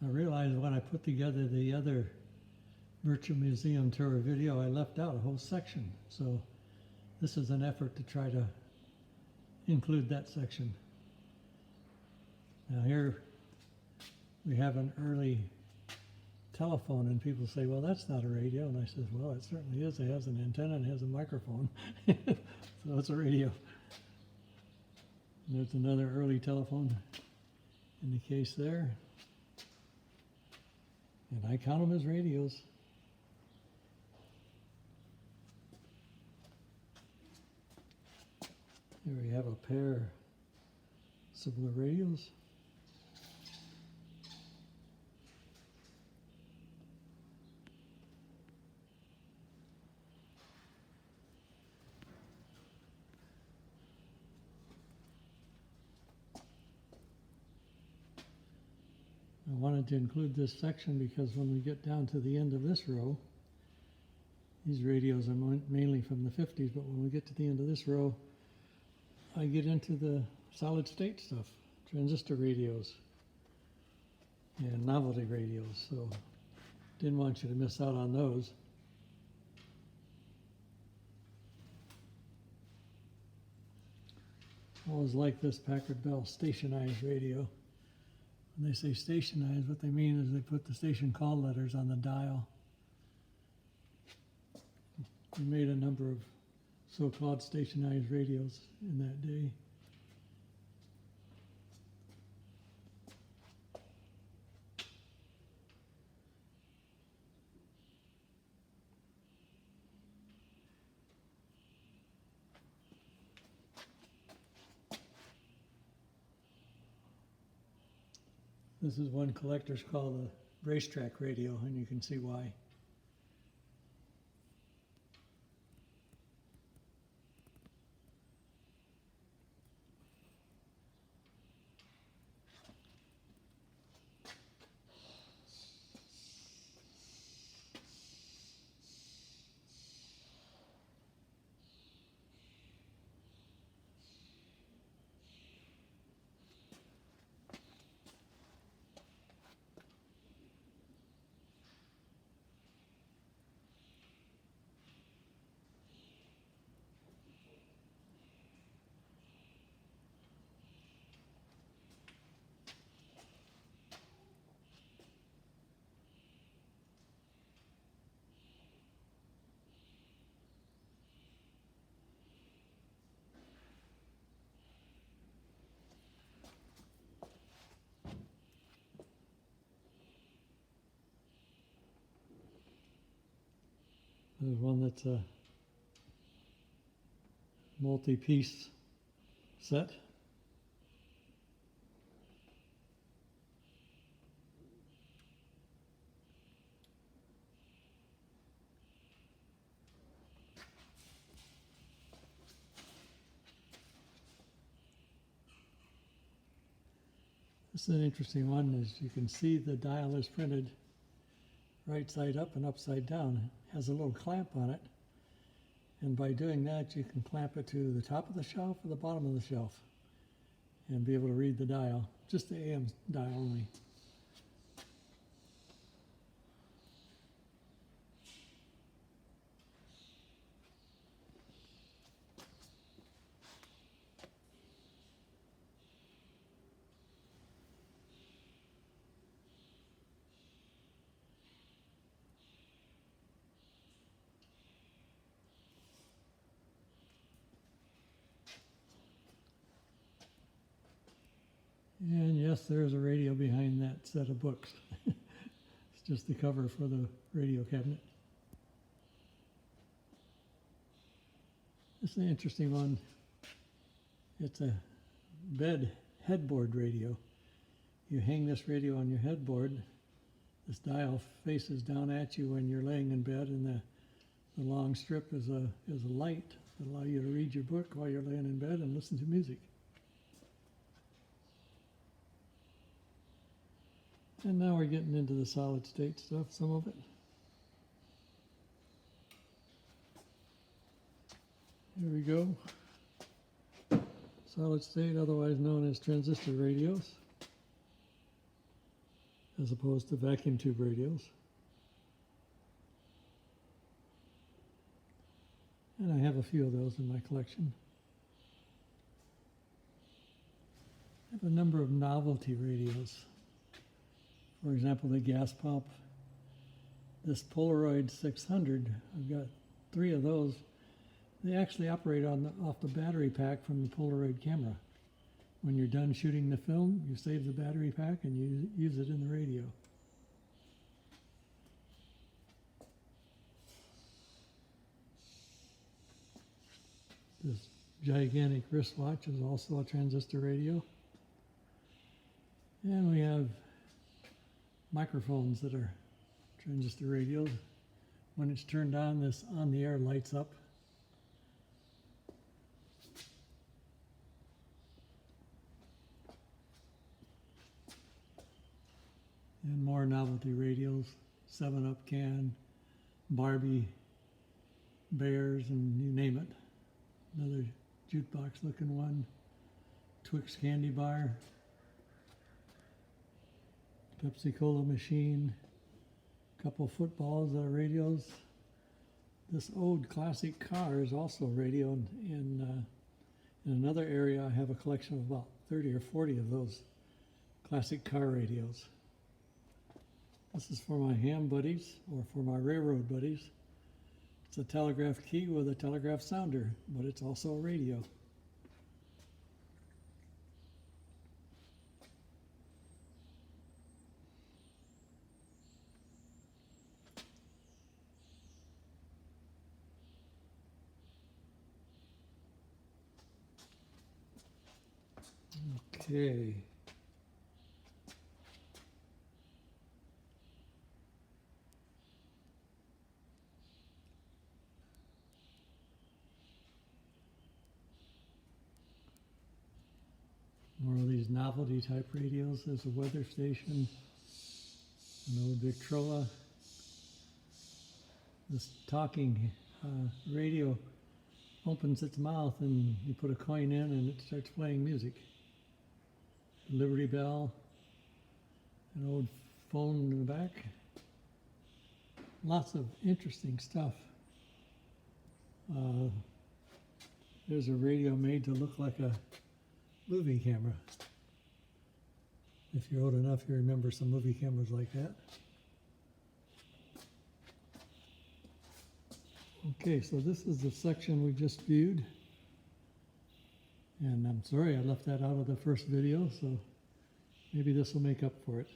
I realized when I put together the other virtual museum tour video, I left out a whole section. So this is an effort to try to include that section. Now here we have an early telephone, and people say, well, that's not a radio. And I said, well, it certainly is. It has an antenna and it has a microphone. So it's a radio. And there's another early telephone in the case there. And I count them as radios. Here we have a pair of similar radios. I wanted to include this section because when we get down to the end of this row, these radios are mainly from the 50s, but when we get to the end of this row, I get into the solid state stuff, transistor radios and novelty radios, so didn't want you to miss out on those. Always like this Packard Bell stationized radio. When they say stationized, what they mean is they put the station call letters on the dial. We made a number of so-called stationized radios in that day. This is one collector's called a racetrack radio, and you can see why. There's one that's a multi-piece set. This is an interesting one. As you can see, the dial is printed right side up and upside down. It has a little clamp on it, and by doing that you can clamp it to the top of the shelf or the bottom of the shelf and be able to read the dial, just the AM dial only. And yes, there's a radio behind that set of books. It's just the cover for the radio cabinet. This is an interesting one. It's a bed headboard radio. You hang this radio on your headboard. This dial faces down at you when you're laying in bed, and the long strip is a light that allows you to read your book while you're laying in bed and listen to music. And now we're getting into the solid state stuff, some of it. Here we go. Solid state, otherwise known as transistor radios. as opposed to vacuum tube radios. And I have a few of those in my collection. I have a number of novelty radios. For example, the gas pump. This Polaroid 600, I've got 3 of those. They actually operate off the battery pack from the Polaroid camera. When you're done shooting the film, you save the battery pack and you use it in the radio. This gigantic wristwatch is also a transistor radio. And we have microphones that are transistor radios. When it's turned on, this on the air lights up. And more novelty radios, 7-Up can, Barbie, Bears, and you name it. Another jukebox looking one, Twix candy bar, Pepsi Cola machine, a couple footballs that are radios. This old classic car is also radio, and in another area I have a collection of about 30 or 40 of those classic car radios. This is for my ham buddies, or for my railroad buddies. It's a telegraph key with a telegraph sounder, but it's also a radio. Okay. More of these novelty type radios. There's a weather station, an old Victrola. This talking radio opens its mouth and you put a coin in and it starts playing music. Liberty Bell, an old phone in the back. Lots of interesting stuff. There's a radio made to look like a movie camera. If you're old enough, you remember some movie cameras like that. Okay, so this is the section we just viewed. And I'm sorry I left that out of the first video, so maybe this will make up for it.